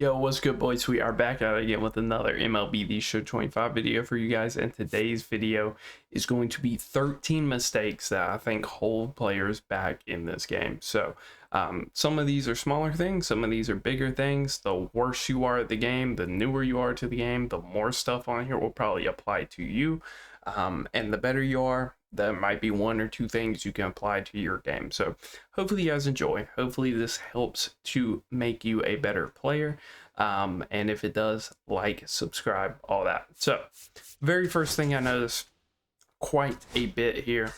Yo, what's good, boys? We are back at it again with another MLB The Show 25 video for you guys, and today's video is going to be 13 mistakes that I think hold players back in this game. So some of these are smaller things, some of these are bigger things. The worse you are at the game, the newer you are to the game, the more stuff on here will probably apply to you. And the better you are, there might be one or two things you can apply to your game. So hopefully you guys enjoy. Hopefully this helps to make you a better player. And if it does, like, subscribe, all that. So very first thing I noticed quite a bit here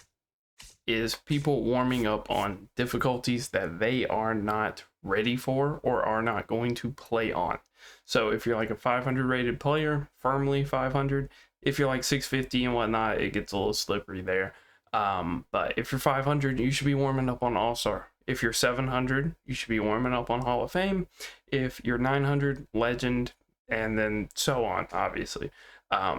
is people warming up on difficulties that they are not ready for or are not going to play on. So if you're like a 500 rated player, firmly 500, if you're like 650 and whatnot, it gets a little slippery there. But if you're 500, you should be warming up on All-Star. If you're 700, you should be warming up on Hall of Fame. If you're 900, Legend, and then so on, obviously.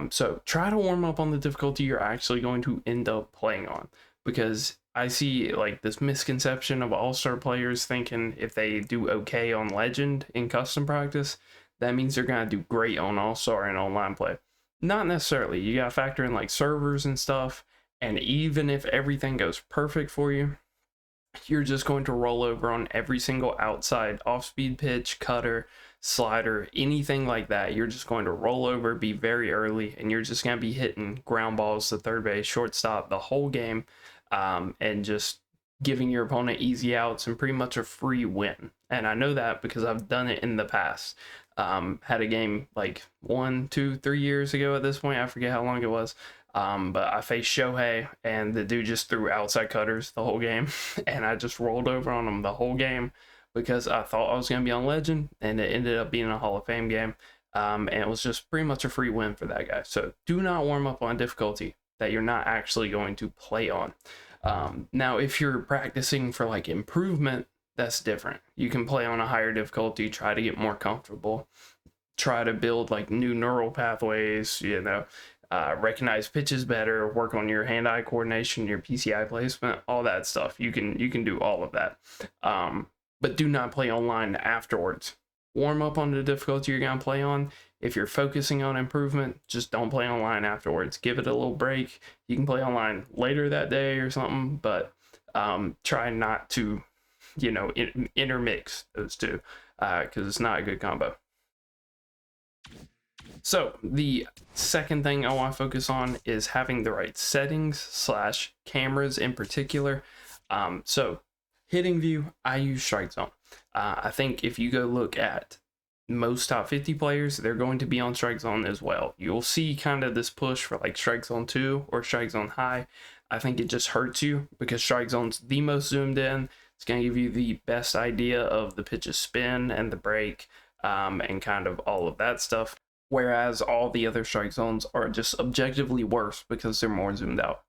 So try to warm up on the difficulty you're actually going to end up playing on, because I see like this misconception of All-Star players thinking if they do okay on Legend in custom practice, that means they're going to do great on All-Star and online play. Not necessarily. You got to factor in like servers and stuff, and even if everything goes perfect for you, you're just going to roll over on every single outside off-speed pitch, cutter, slider, anything like that. You're just going to roll over, be very early, and you're just going to be hitting ground balls to third base, shortstop the whole game, and just giving your opponent easy outs and pretty much a free win. And I know that because I've done it in the past. Had a game like 1, 2, 3 years ago at this point. I forget how long it was. But I faced Shohei, and the dude just threw outside cutters the whole game, and I just rolled over on him the whole game because I thought I was going to be on Legend, and it ended up being a Hall of Fame game. And it was just pretty much a free win for that guy. So do not warm up on difficulty that you're not actually going to play on. Now, if you're practicing for like improvement, that's different. You can play on a higher difficulty, try to get more comfortable, try to build like new neural pathways, recognize pitches better, work on your hand-eye coordination, your PCI placement, all that stuff. You can do all of that. But do not play online afterwards. Warm up on the difficulty you're going to play on. If you're focusing on improvement, just don't play online afterwards. Give it a little break. You can play online later that day or something, but try not to, intermix those two, because it's not a good combo. So the second thing I want to focus on is having the right settings / cameras in particular. So hitting view, I use strike zone. I think if you go look at most top 50 players, they're going to be on strike zone as well. You'll see kind of this push for like strike zone 2 or strike zone high. I think it just hurts you because strike zone's the most zoomed in. It's going to give you the best idea of the pitch's spin and the break, and kind of all of that stuff. Whereas all the other strike zones are just objectively worse because they're more zoomed out.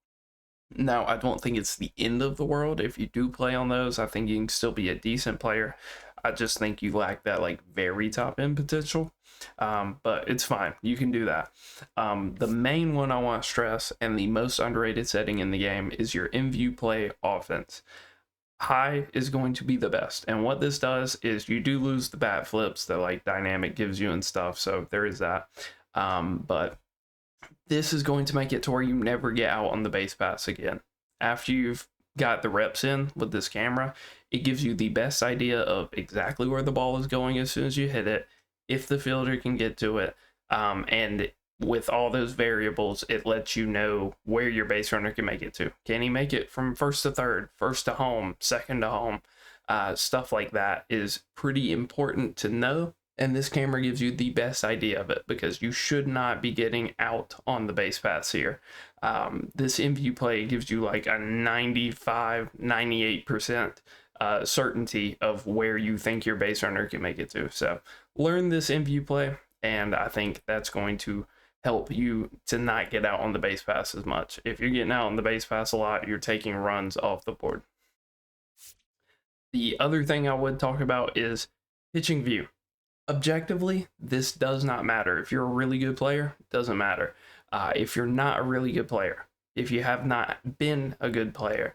Now, I don't think it's the end of the world if you do play on those. I think you can still be a decent player. I just think you lack that like very top end potential. But it's fine. You can do that. The main one I want to stress, and the most underrated setting in the game, is your in-view play offense. High is going to be the best, and what this does is you do lose the bat flips that like dynamic gives you and stuff, so there is that. But this is going to make it to where you never get out on the base pass again. After you've got the reps in with this camera, it gives you the best idea of exactly where the ball is going as soon as you hit it, if the fielder can get to it, and with all those variables, it lets you know where your base runner can make it to. Can he make it from first to third, first to home, second to home? Stuff like that is pretty important to know. And this camera gives you the best idea of it because you should not be getting out on the base paths here. This in-view play gives you like a 95, 98% certainty of where you think your base runner can make it to. So learn this in-view play, and I think that's going to help you to not get out on the base pass as much. If you're getting out on the base pass a lot, you're taking runs off the board. The other thing I would talk about is pitching view. Objectively, this does not matter. If you're a really good player, it doesn't matter. If you're not a really good player, if you have not been a good player,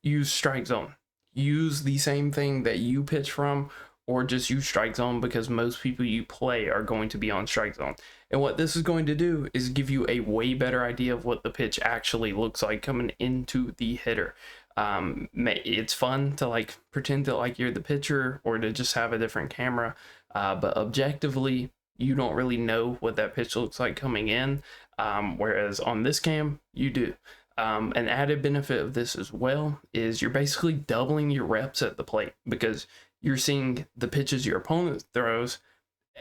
use strike zone. Use the same thing that you pitch from or just use strike zone, because most people you play are going to be on strike zone. And what this is going to do is give you a way better idea of what the pitch actually looks like coming into the hitter. It's fun to like pretend that like you're the pitcher, or to just have a different camera, but objectively you don't really know what that pitch looks like coming in, whereas on this cam you do. An added benefit of this as well is you're basically doubling your reps at the plate, because you're seeing the pitches your opponent throws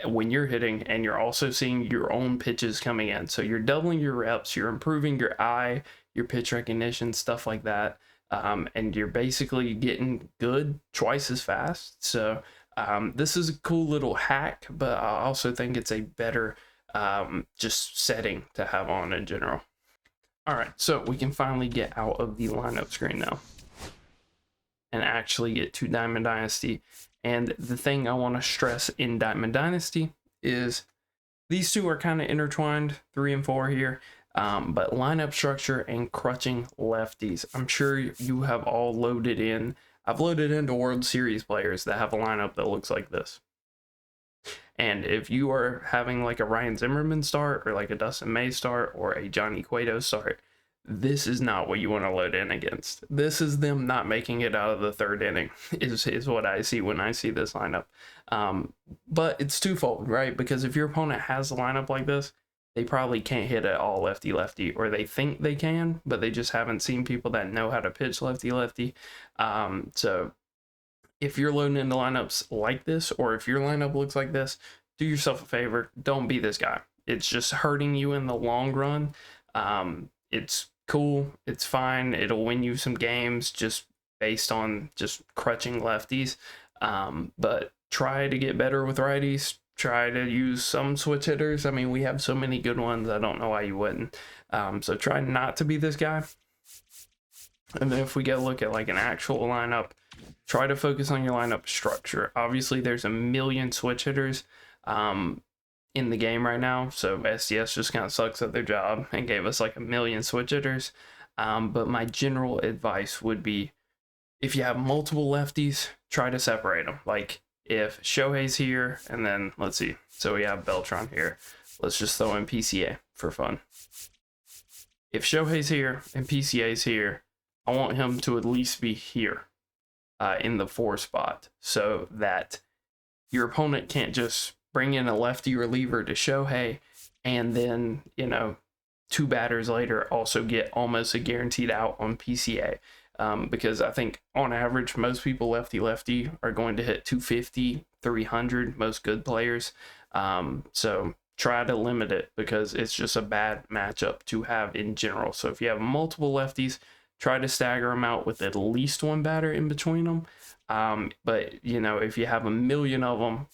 when you're hitting, and you're also seeing your own pitches coming in. So you're doubling your reps, you're improving your eye, your pitch recognition, stuff like that. And you're basically getting good twice as fast. So this is a cool little hack, but I also think it's a better just setting to have on in general. All right, so we can finally get out of the lineup screen now and actually get to Diamond Dynasty. And the thing I want to stress in Diamond Dynasty is these two are kind of intertwined, 3 and 4 here, but lineup structure and crutching lefties. I'm sure you have all loaded in. I've loaded into World Series players that have a lineup that looks like this. And if you are having like a Ryan Zimmerman start, or like a Dustin May start, or a Johnny Cueto start, this is not what you want to load in against. This is them not making it out of the 3rd inning is what I see when I see this lineup. But it's twofold, right? Because if your opponent has a lineup like this, they probably can't hit it all lefty-lefty, or they think they can, but they just haven't seen people that know how to pitch lefty-lefty. So if you're loading into lineups like this, or if your lineup looks like this, do yourself a favor. Don't be this guy. It's just hurting you in the long run. It's cool. It's fine. It'll win you some games just based on just crutching lefties. But try to get better with righties. Try to use some switch hitters. I mean, we have so many good ones. I don't know why you wouldn't. So try not to be this guy. And then if we get a look at like an actual lineup, try to focus on your lineup structure. Obviously, there's a million switch hitters in the game right now, so SDS just kind of sucks at their job and gave us like a million switch hitters. But my general advice would be, if you have multiple lefties, try to separate them. Like if Shohei's here, and then let's see, so we have Beltran here. Let's just throw in PCA for fun. If Shohei's here and PCA's here, I want him to at least be here in the 4 spot, so that your opponent can't just bring in a lefty reliever to Shohei, and then, you know, 2 batters later also get almost a guaranteed out on PCA. Because I think on average, most people lefty-lefty are going to hit 250, 300, most good players. So try to limit it, because it's just a bad matchup to have in general. So if you have multiple lefties, try to stagger them out with at least 1 batter in between them. But, you know, if you have a million of them,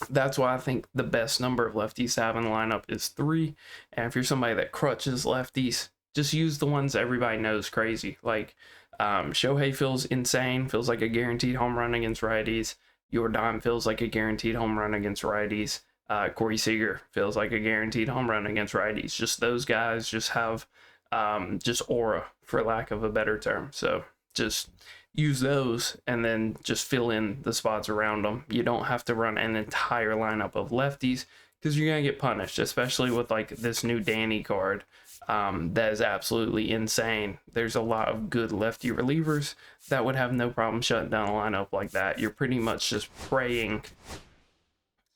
that's why I think the best number of lefties to have in the lineup is 3. And if you're somebody that crutches lefties, just use the ones everybody knows crazy. Like Shohei feels insane, feels like a guaranteed home run against righties. Yordan feels like a guaranteed home run against righties. Corey Seager feels like a guaranteed home run against righties. Just those guys just have just aura, for lack of a better term. So just use those and then just fill in the spots around them. You don't have to run an entire lineup of lefties, because you're going to get punished, especially with like this new Danny card. That is absolutely insane. There's a lot of good lefty relievers that would have no problem shutting down a lineup like that. You're pretty much just praying,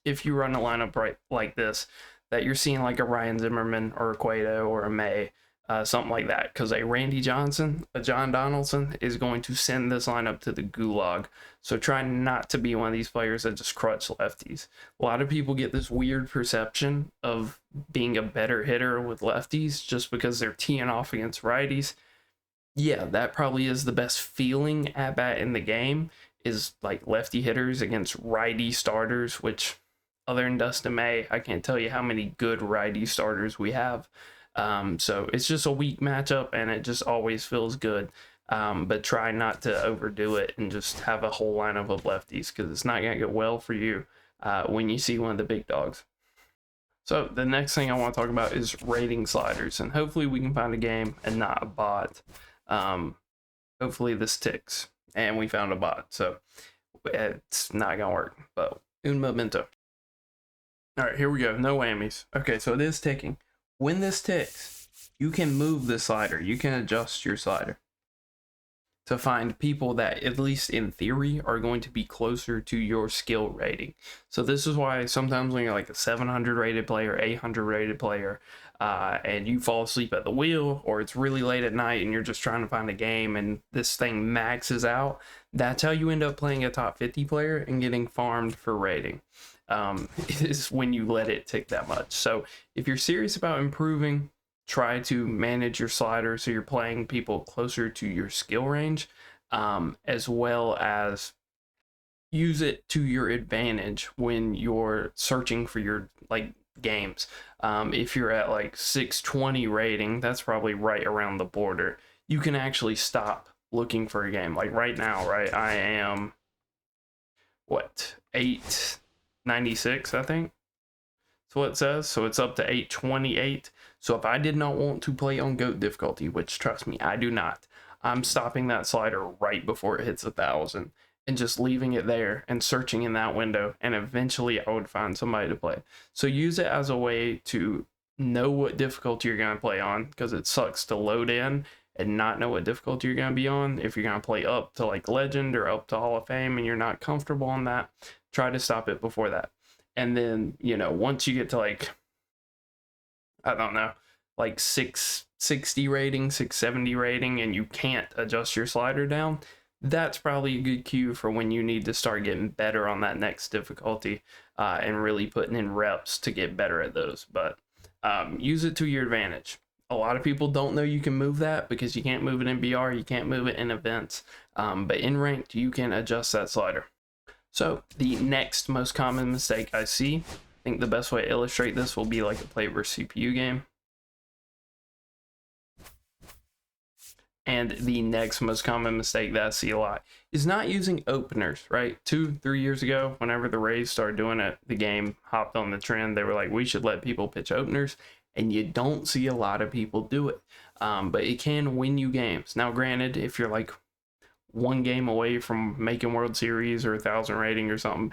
if you run a lineup right like this, that you're seeing like a Ryan Zimmerman or a Cueto or a May, something like that, because a Randy Johnson, a John Donaldson is going to send this lineup to the gulag. So try not to be one of these players that just crutch lefties. A lot of people get this weird perception of being a better hitter with lefties just because they're teeing off against righties. Yeah, that probably is the best feeling at bat in the game, is like lefty hitters against righty starters, which other than Dustin May, I can't tell you how many good righty starters we have. So it's just a weak matchup, and it just always feels good. But try not to overdo it and just have a whole lineup of lefties, because it's not going to go well for you when you see one of the big dogs. So the next thing I want to talk about is rating sliders, and hopefully we can find a game and not a bot. Hopefully this ticks, and we found a bot. So it's not gonna work. But un momento. All right, here we go. No whammies. Okay, so it is ticking. When this ticks, you can move the slider. You can adjust your slider to find people that, at least in theory, are going to be closer to your skill rating. So this is why sometimes when you're like a 700 rated player, 800 rated player, and you fall asleep at the wheel, or it's really late at night and you're just trying to find a game and this thing maxes out, that's how you end up playing a top 50 player and getting farmed for rating. Is when you let it tick that much. So if you're serious about improving, try to manage your slider so you're playing people closer to your skill range, as well as use it to your advantage when you're searching for your like games. If you're at like 620 rating, that's probably right around the border. You can actually stop looking for a game. Like right now, right, I am what, 896, I think. That's what it says. So it's up to 828. So if I did not want to play on GOAT difficulty, which trust me, I do not, I'm stopping that slider right before it hits 1,000 and just leaving it there and searching in that window, and eventually I would find somebody to play. So use it as a way to know what difficulty you're going to play on, because it sucks to load in and not know what difficulty you're going to be on. If you're going to play up to like Legend or up to Hall of Fame and you're not comfortable on that, try to stop it before that. And then, you know, once you get to like, I don't know, like 660 rating, 670 rating, and you can't adjust your slider down, that's probably a good cue for when you need to start getting better on that next difficulty, and really putting in reps to get better at those. But use it to your advantage. A lot of people don't know you can move that because you can't move it in BR, you can't move it in events, but in ranked you can adjust that slider. So the next most common mistake I see, I think the best way to illustrate this will be like a play versus CPU game. And the next most common mistake that I see a lot is not using openers, right? 2-3 years ago, whenever the Rays started doing it, the game hopped on the trend. They were like, we should let people pitch openers, and you don't see a lot of people do it. But it can win you games. Now, granted, if you're like one game away from making World Series or 1,000 rating or something,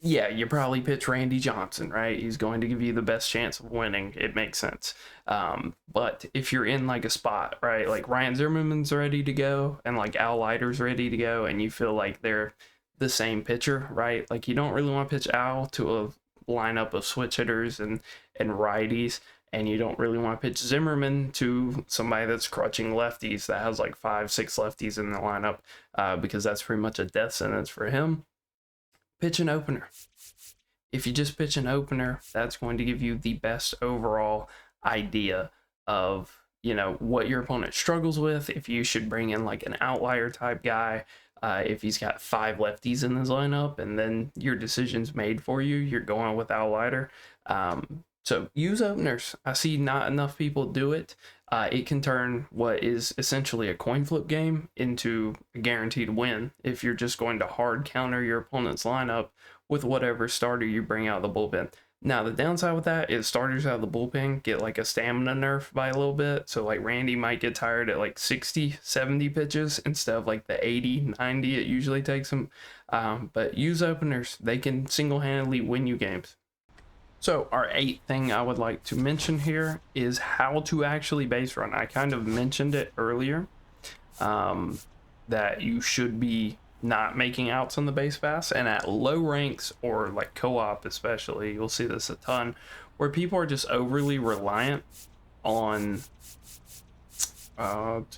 yeah, you probably pitch Randy Johnson, right? He's going to give you the best chance of winning. It makes sense. But if you're in like a spot, right, like Ryan Zimmerman's ready to go and like Al Leiter's ready to go, and you feel like they're the same pitcher, right? Like you don't really want to pitch Al to a lineup of switch hitters and righties, and you don't really want to pitch Zimmerman to somebody that's crutching lefties that has like 5-6 lefties in the lineup, because that's pretty much a death sentence for him. Pitch an opener. If you just pitch an opener, that's going to give you the best overall idea of, you know, what your opponent struggles with, if you should bring in like an outlier type guy, if he's got 5 lefties in his lineup, and then your decision's made for you, you're going with outlier. So use openers. I see not enough people do it. It can turn what is essentially a coin flip game into a guaranteed win if you're just going to hard counter your opponent's lineup with whatever starter you bring out of the bullpen. Now, the downside with that is starters out of the bullpen get like a stamina nerf by a little bit. So like Randy might get tired at like 60, 70 pitches instead of like the 80, 90 it usually takes him. But use openers. They can single-handedly win you games. So our 8th thing I would like to mention here is how to actually base run. I kind of mentioned it earlier, that you should be not making outs on the base pass, and at low ranks or like co-op especially, you'll see this a ton, where people are just overly reliant on, let's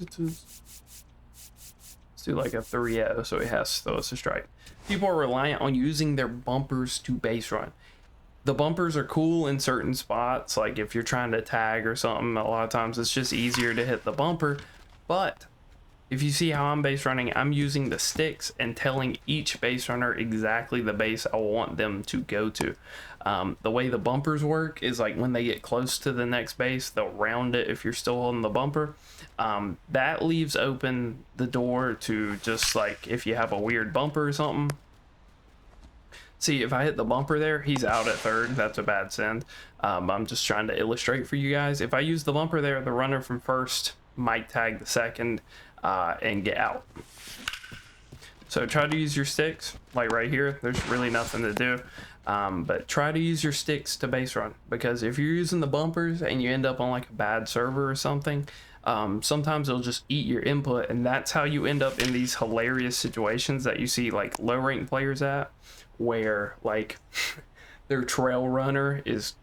do like a 3-0 so he has to throw us a strike. People are reliant on using their bumpers to base run. The bumpers are cool in certain spots, like if you're trying to tag or something, a lot of times it's just easier to hit the bumper. But if you see how I'm base running, I'm using the sticks and telling each base runner exactly the base I want them to go to. The way the bumpers work is like when they get close to the next base, they'll round it if you're still holding the bumper. That leaves open the door to just like if you have a weird bumper or something. See, if I hit the bumper there, he's out at third. That's a bad send. I'm just trying to illustrate for you guys. If I use the bumper there, the runner from first might tag the second and get out. So try to use your sticks, like right here. There's really nothing to do. But try to use your sticks to base run, because if you're using the bumpers and you end up on like a bad server or something, sometimes it'll just eat your input, and that's how you end up in these hilarious situations that you see like low ranked players at, where like their trail runner is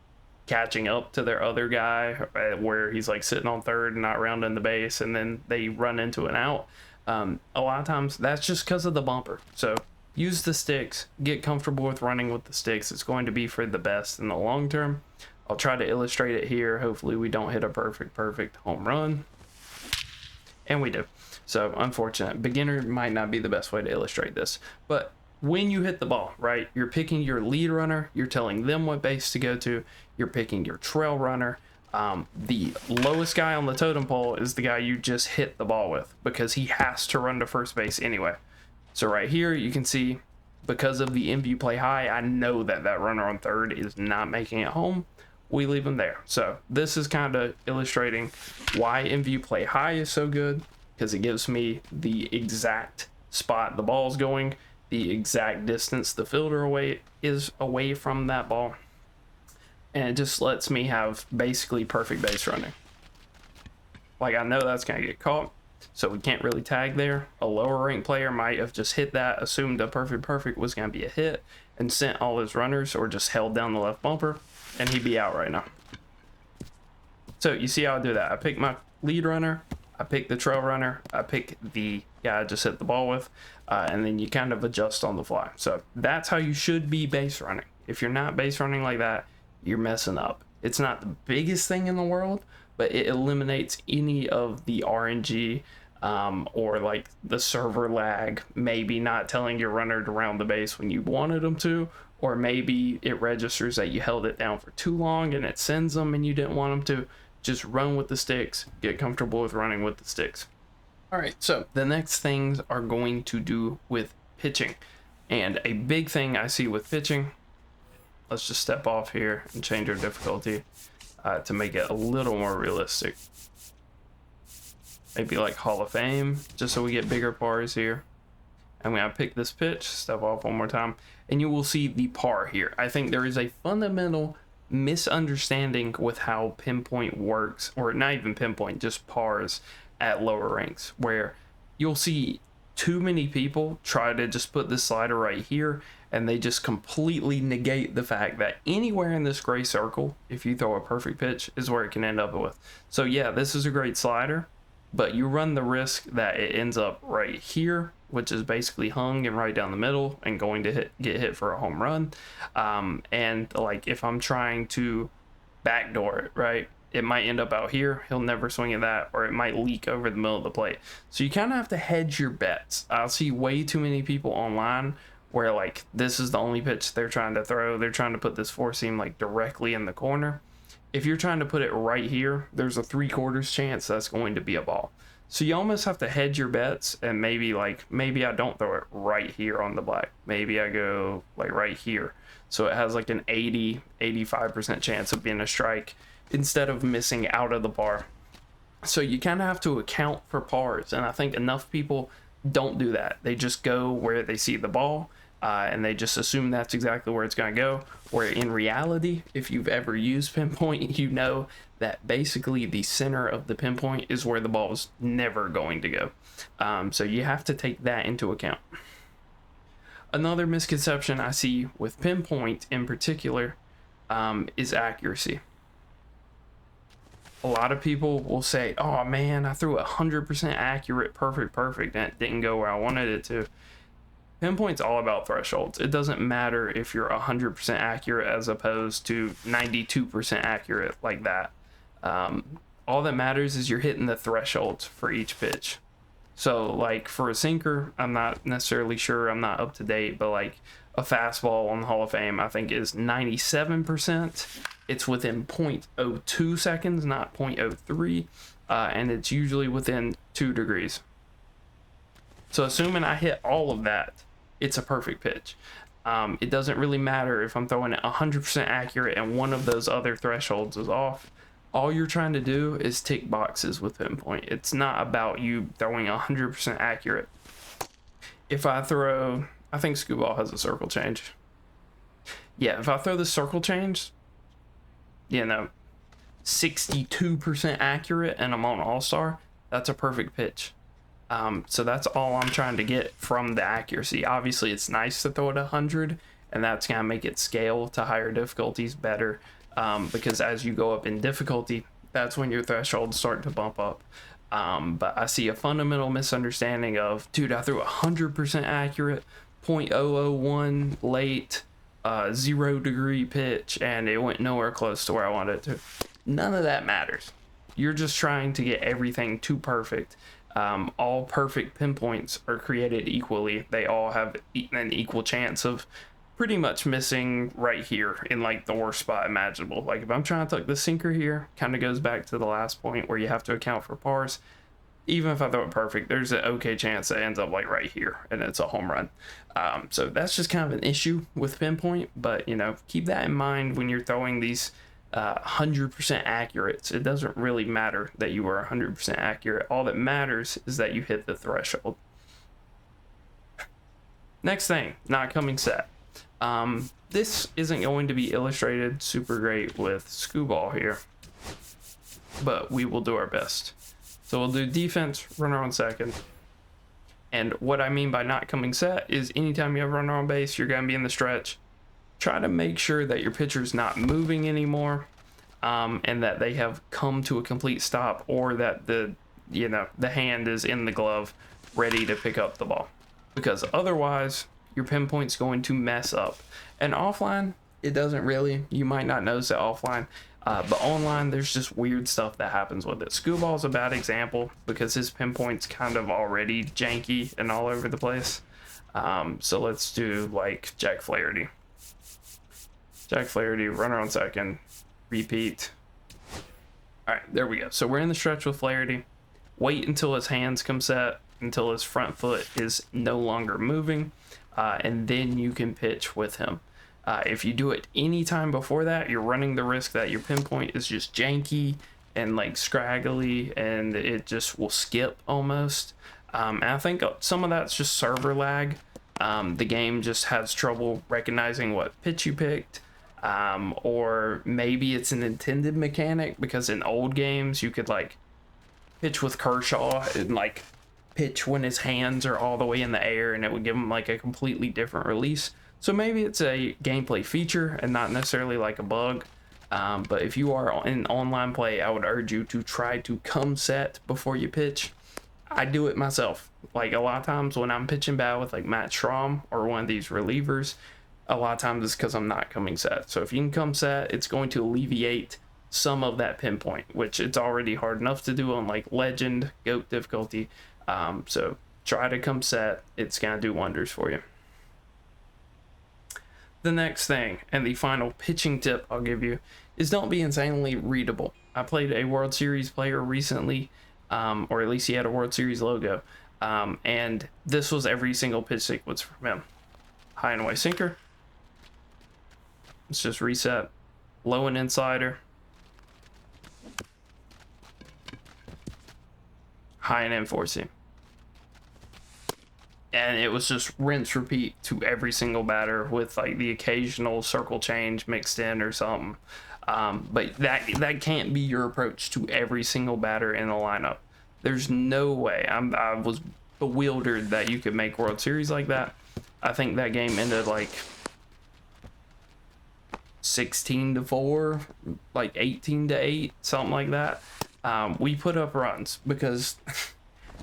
catching up to their other guy, where he's like sitting on third and not rounding the base, and then they run into an out. A lot of times that's just because of the bumper. So use the sticks, get comfortable with running with the sticks. It's going to be for the best in the long term. I'll try to illustrate it here. Hopefully we don't hit a perfect home run, and we do. So unfortunate, beginner might not be the best way to illustrate this, but when you hit the ball, right, you're picking your lead runner, you're telling them what base to go to, you're picking your trail runner. The lowest guy on the totem pole is the guy you just hit the ball with, because he has to run to first base anyway. So right here you can see, because of the MVU play high, I know that that runner on third is not making it home. We leave him there. So this is kind of illustrating why MVU play high is so good, because it gives me the exact spot the ball's going, the exact distance the fielder is away from that ball, and it just lets me have basically perfect base running. Like, I know that's gonna get caught, so we can't really tag there. A lower ranked player might have just hit that, assumed a perfect was gonna be a hit, and sent all his runners, or just held down the left bumper, and he'd be out right now. So you see how I do that. I pick my lead runner, I pick the trail runner, I pick the guy I just hit the ball with, and then you kind of adjust on the fly. So that's how you should be base running. If you're not base running like that, you're messing up. It's not the biggest thing in the world, but it eliminates any of the RNG, or like the server lag, maybe not telling your runner to round the base when you wanted them to, or maybe it registers that you held it down for too long and it sends them and you didn't want them to. Just run with the sticks, get comfortable with running with the sticks. All right, so the next things are going to do with pitching. And a big thing I see with pitching, let's just step off here and change our difficulty to make it a little more realistic. Maybe like Hall of Fame, just so we get bigger pars here. I'm gonna pick this pitch, step off one more time, and you will see the par here. I think there is a fundamental misunderstanding with how pinpoint works, or not even pinpoint, just pars at lower ranks, where you'll see too many people try to just put this slider right here, and they just completely negate the fact that anywhere in this gray circle, if you throw a perfect pitch, is where it can end up with. So yeah, this is a great slider, but you run the risk that it ends up right here, which is basically hung and right down the middle and going to get hit for a home run. And like, if I'm trying to backdoor it, right, it might end up out here. He'll never swing at that, or it might leak over the middle of the plate. So you kind of have to hedge your bets. I'll see way too many people online where like this is the only pitch they're trying to throw. They're trying to put this four seam like directly in the corner. If you're trying to put it right here, there's a 3/4 chance that's going to be a ball. So you almost have to hedge your bets, and maybe I don't throw it right here on the black. Maybe I go like right here. So it has like an 80-85% chance of being a strike instead of missing out of the par. So you kind of have to account for pars, and I think enough people don't do that. They just go where they see the ball, and they just assume that's exactly where it's going to go, where in reality, if you've ever used pinpoint, you know that basically the center of the pinpoint is where the ball is never going to go. So you have to take that into account. Another misconception I see with pinpoint in particular is accuracy. A lot of people will say, oh man, I threw 100% accurate, perfect, and it didn't go where I wanted it to. Pinpoint's all about thresholds. It doesn't matter if you're 100% accurate as opposed to 92% accurate like that. All that matters is you're hitting the thresholds for each pitch. So like for a sinker, I'm not necessarily sure, I'm not up to date, but like a fastball on the Hall of Fame, I think is 97%. It's within 0.02 seconds, not 0.03, and it's usually within 2 degrees. So assuming I hit all of that, it's a perfect pitch. It doesn't really matter if I'm throwing it 100% accurate and one of those other thresholds is off. All you're trying to do is tick boxes with pinpoint. It's not about you throwing 100% accurate. if I throw, I think Scooball has a circle change. Yeah, if I throw the circle change, 62% accurate and I'm on All-Star, that's a perfect pitch. So that's all I'm trying to get from the accuracy. Obviously, it's nice to throw it 100, and that's going to make it scale to higher difficulties better, because as you go up in difficulty, that's when your thresholds start to bump up. But I see a fundamental misunderstanding of, dude, I threw 100% accurate, 0.001 late, 0-degree pitch, and it went nowhere close to where I wanted it to. None of that matters. You're just trying to get everything too perfect. All perfect pinpoints are created equally. They all have an equal chance of pretty much missing right here in like the worst spot imaginable. Like if I'm trying to tuck the sinker here, kind of goes back to the last point where you have to account for pars. Even if I throw it perfect, there's an okay chance it ends up like right here and it's a home run. So that's just kind of an issue with pinpoint, but keep that in mind when you're throwing these 100% accurate. It doesn't really matter that you were 100% accurate. All that matters is that you hit the threshold. Next thing, not coming set. This isn't going to be illustrated super great with Scooball here, but we will do our best. So we'll do defense, runner on second. And what I mean by not coming set is anytime you have runner on base, you're going to be in the stretch. Try to make sure that your pitcher's not moving anymore, and that they have come to a complete stop, or that the hand is in the glove ready to pick up the ball, because otherwise your pinpoint's going to mess up. And offline, it doesn't really. You might not notice it offline, but online there's just weird stuff that happens with it. Scooball's a bad example because his pinpoint's kind of already janky and all over the place. So let's do like Jack Flaherty. Jack Flaherty, runner on second, repeat. All right, there we go. So we're in the stretch with Flaherty. Wait until his hands come set, until his front foot is no longer moving, and then you can pitch with him. If you do it any time before that, you're running the risk that your pinpoint is just janky and like scraggly, and it just will skip almost. And I think some of that's just server lag. The game just has trouble recognizing what pitch you picked. Or maybe it's an intended mechanic, because in old games you could like pitch with Kershaw and like pitch when his hands are all the way in the air, and it would give him like a completely different release. So maybe it's a gameplay feature and not necessarily like a bug. But if you are in online play, I would urge you to try to come set before you pitch. I do it myself. Like a lot of times when I'm pitching bad with like Matt Strahm or one of these relievers, a lot of times it's because I'm not coming set. So if you can come set, it's going to alleviate some of that pinpoint, which it's already hard enough to do on like Legend, GOAT difficulty. So try to come set. It's going to do wonders for you. The next thing, and the final pitching tip I'll give you, is don't be insanely readable. I played a World Series player recently, or at least he had a World Series logo, and this was every single pitch sequence from him. High and away sinker. Let's just reset. Low and in slider. High and in four seam. And it was just rinse repeat to every single batter, with like the occasional circle change mixed in or something. But that can't be your approach to every single batter in the lineup. There's no way. I was bewildered that you could make World Series like that. I think that game ended like 16-4, like 18-8, something like that. We put up runs because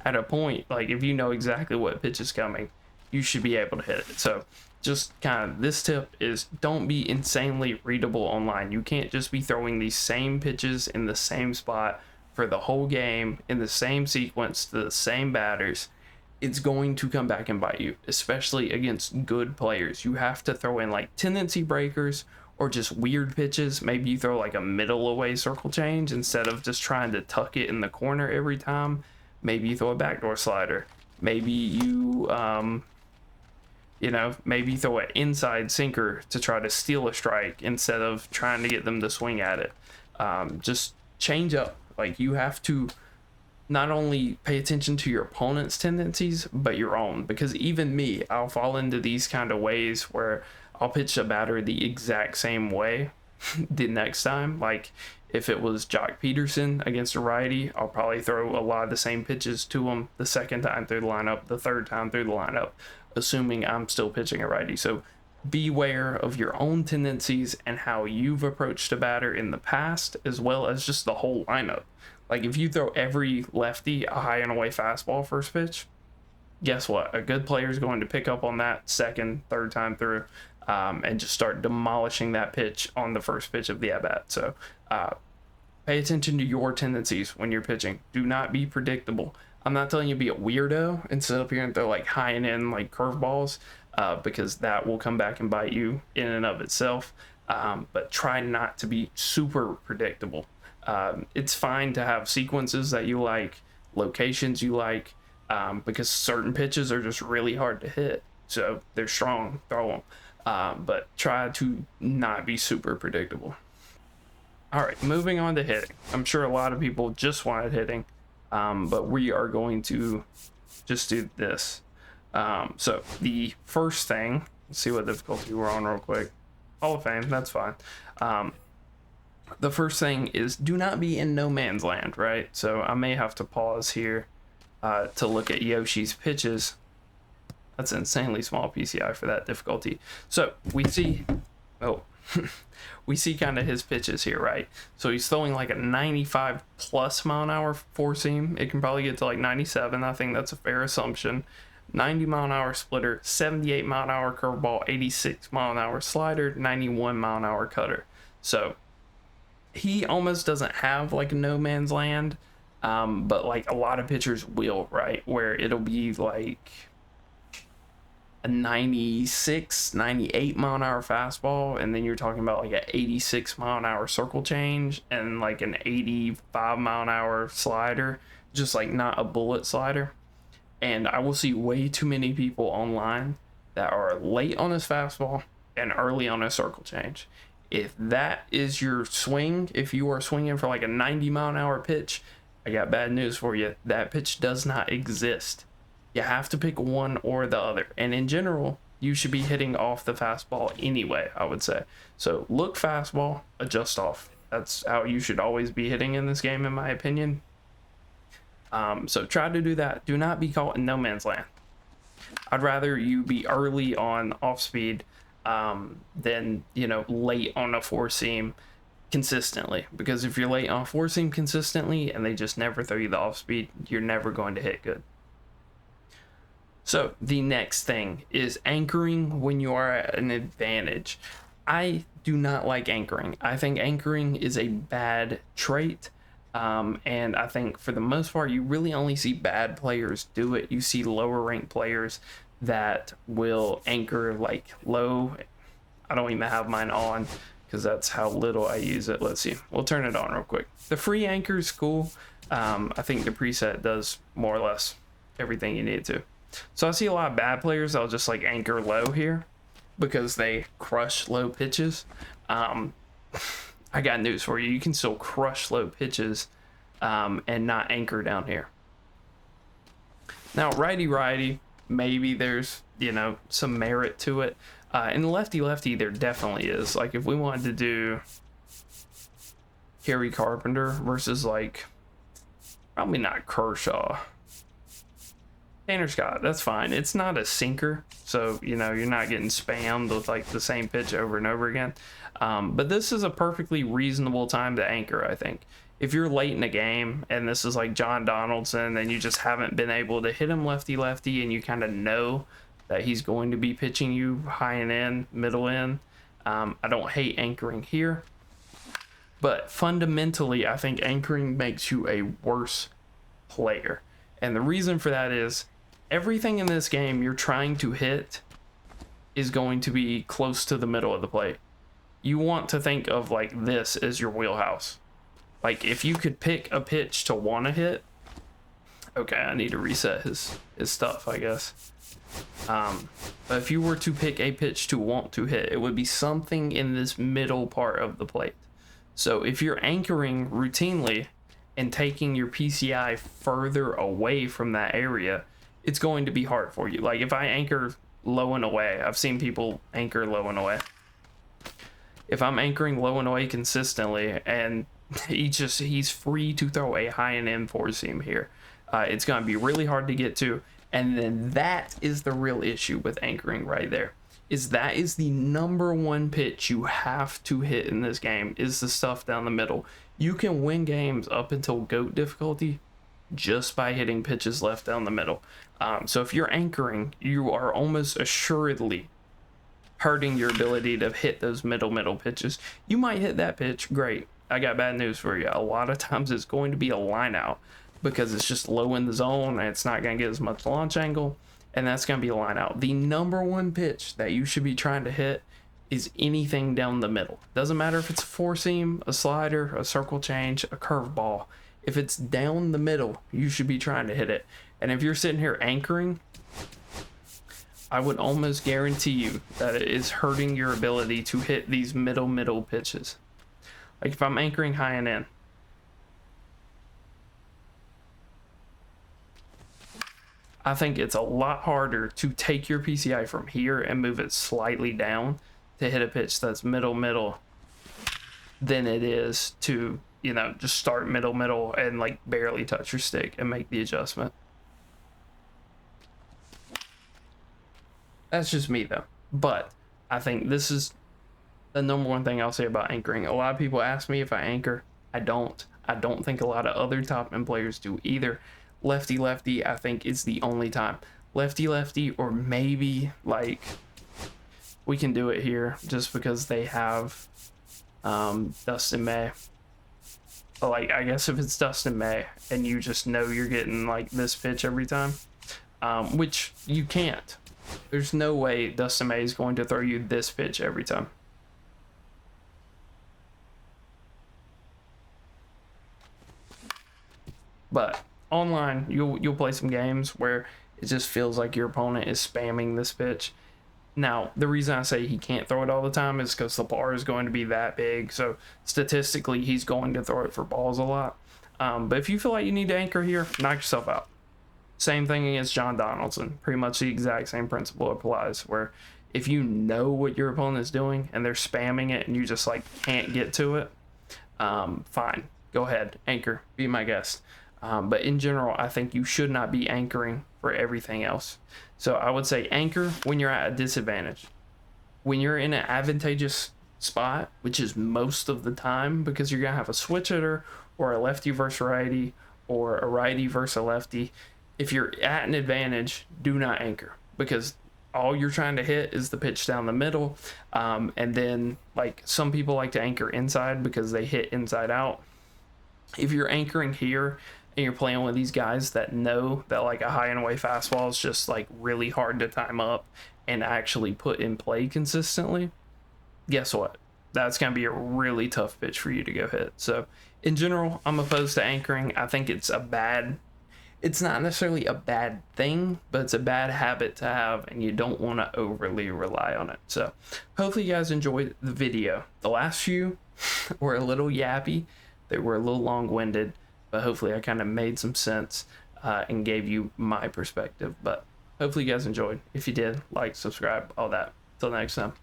at a point, like if you know exactly what pitch is coming, you should be able to hit it. So just kind of this tip is don't be insanely readable online. You can't just be throwing these same pitches in the same spot for the whole game in the same sequence to the same batters. It's going to come back and bite you, especially against good players. You have to throw in like tendency breakers or just weird pitches. Maybe you throw like a middle away circle change instead of just trying to tuck it in the corner every time. Maybe you throw a backdoor slider. Maybe you, maybe you throw an inside sinker to try to steal a strike instead of trying to get them to swing at it. Just change up. Like you have to not only pay attention to your opponent's tendencies, but your own. Because even me, I'll fall into these kind of ways where I'll pitch a batter the exact same way the next time. Like if it was Jock Peterson against a righty, I'll probably throw a lot of the same pitches to him the second time through the lineup, the third time through the lineup, assuming I'm still pitching a righty. So beware of your own tendencies and how you've approached a batter in the past, as well as just the whole lineup. Like if you throw every lefty a high and away fastball first pitch, guess what? A good player is going to pick up on that second, third time through, and just start demolishing that pitch on the first pitch of the at-bat. So pay attention to your tendencies when you're pitching. Do not be predictable. I'm not telling you to be a weirdo and sit up here and throw like high and in like curveballs, because that will come back and bite you in and of itself. But try not to be super predictable. It's fine to have sequences that you like, locations you like, because certain pitches are just really hard to hit. So they're strong, throw them. But try to not be super predictable. All right, moving on to hitting. I'm sure a lot of people just wanted hitting, but we are going to just do this. So the first thing, let's see what difficulty we're on real quick. Hall of Fame, that's fine. The first thing is do not be in no man's land, right? So I may have to pause here to look at Yoshi's pitches. That's an insanely small PCI for that difficulty. So we see, we see kind of his pitches here, right? So he's throwing like a 95 plus mile an hour four seam. It can probably get to like 97. I think that's a fair assumption. 90 mile an hour splitter, 78 mile an hour curveball, 86 mile an hour slider, 91 mile an hour cutter. So he almost doesn't have like no man's land, but like a lot of pitchers will, right? Where it'll be like a 96, 98 mile an hour fastball, and then you're talking about like an 86 mile an hour circle change and like an 85 mile an hour slider, just like not a bullet slider. And I will see way too many people online that are late on his fastball and early on his circle change. If that is your swing, if you are swinging for like a 90 mile an hour pitch, I got bad news for you. That pitch does not exist. You have to pick one or the other. And in general, you should be hitting off the fastball anyway, I would say. So look fastball, adjust off. That's how you should always be hitting in this game, in my opinion. So try to do that. Do not be caught in no man's land. I'd rather you be early on off speed than, you know, late on a four seam consistently. Because if you're late on a four seam consistently and they just never throw you the off speed, you're never going to hit good. So the next thing is anchoring when you are at an advantage. I do not like anchoring. I think anchoring is a bad trait. And I think for the most part, you really only see bad players do it. You see lower ranked players that will anchor like low. I don't even have mine on because that's how little I use it. Let's see. We'll turn it on real quick. The free anchor is cool. I think the preset does more or less everything you need to. So I see a lot of bad players that'll just like anchor low here because they crush low pitches. I got news for you. You can still crush low pitches and not anchor down here. Now, righty, maybe there's, you know, some merit to it. In lefty, there definitely is. Like if we wanted to do Harry Carpenter versus like, probably not Kershaw. Tanner Scott, that's fine. It's not a sinker, so you know you're not getting spammed with like the same pitch over and over again. But this is a perfectly reasonable time to anchor, I think. If you're late in a game and this is like John Donaldson and you just haven't been able to hit him lefty and you kind of know that he's going to be pitching you high and in, middle in, I don't hate anchoring here. But fundamentally, I think anchoring makes you a worse player. And the reason for that is everything in this game you're trying to hit is going to be close to the middle of the plate. You want to think of like this as your wheelhouse. Like if you could pick a pitch to want to hit, okay, I need to reset his stuff, I guess. But if you were to pick a pitch to want to hit, it would be something in this middle part of the plate. So if you're anchoring routinely and taking your PCI further away from that area, it's going to be hard for you. Like if I anchor low and away, I've seen people anchor low and away. If I'm anchoring low and away consistently and he's free to throw a high and in four seam here, it's going to be really hard to get to. And then that is the real issue with anchoring right there. That is the number one pitch you have to hit in this game, is the stuff down the middle. You can win games up until GOAT difficulty just by hitting pitches left down the middle. So if you're anchoring, you are almost assuredly hurting your ability to hit those middle pitches. You might hit that pitch, great. I got bad news for you. A lot of times it's going to be a line out because it's just low in the zone and it's not going to get as much launch angle, and that's going to be a line out. The number one pitch that you should be trying to hit is anything down the middle. Doesn't matter if it's a four seam, a slider, a circle change, a curveball. If it's down the middle, you should be trying to hit it. And if you're sitting here anchoring, I would almost guarantee you that it is hurting your ability to hit these middle pitches. Like if I'm anchoring high and in, I think it's a lot harder to take your PCI from here and move it slightly down to hit a pitch that's middle than it is to, you know, just start middle and like barely touch your stick and make the adjustment. That's just me though. But I think this is the number one thing I'll say about anchoring. A lot of people ask me if I anchor. I don't think a lot of other top end players do either. Lefty, I think is the only time. Lefty, or maybe like we can do it here just because they have Dustin May. Like I guess if it's Dustin May and you just know you're getting like this pitch every time, which you can't. There's no way Dustin May is going to throw you this pitch every time. But online, you'll play some games where it just feels like your opponent is spamming this pitch. Now, the reason I say he can't throw it all the time is because the bar is going to be that big. So statistically, he's going to throw it for balls a lot. But if you feel like you need to anchor here, knock yourself out. Same thing against John Donaldson. Pretty much the exact same principle applies, where if you know what your opponent is doing and they're spamming it and you just like can't get to it, fine, go ahead, anchor, be my guest. But in general, I think you should not be anchoring for everything else. So I would say anchor when you're at a disadvantage. When you're in an advantageous spot, which is most of the time because you're going to have a switch hitter or a lefty versus righty or a righty versus a lefty. If you're at an advantage, do not anchor because all you're trying to hit is the pitch down the middle. And then like some people like to anchor inside because they hit inside out. If you're anchoring here and you're playing with these guys that know that like a high and away fastball is just like really hard to time up and actually put in play consistently, guess what? That's going to be a really tough pitch for you to go hit. So in general, I'm opposed to anchoring. I think it's not necessarily a bad thing, but it's a bad habit to have and you don't want to overly rely on it. So hopefully you guys enjoyed the video. The last few were a little yappy. They were a little long-winded, but hopefully I kind of made some sense and gave you my perspective. But hopefully you guys enjoyed. If you did, like, subscribe, all that. Till next time.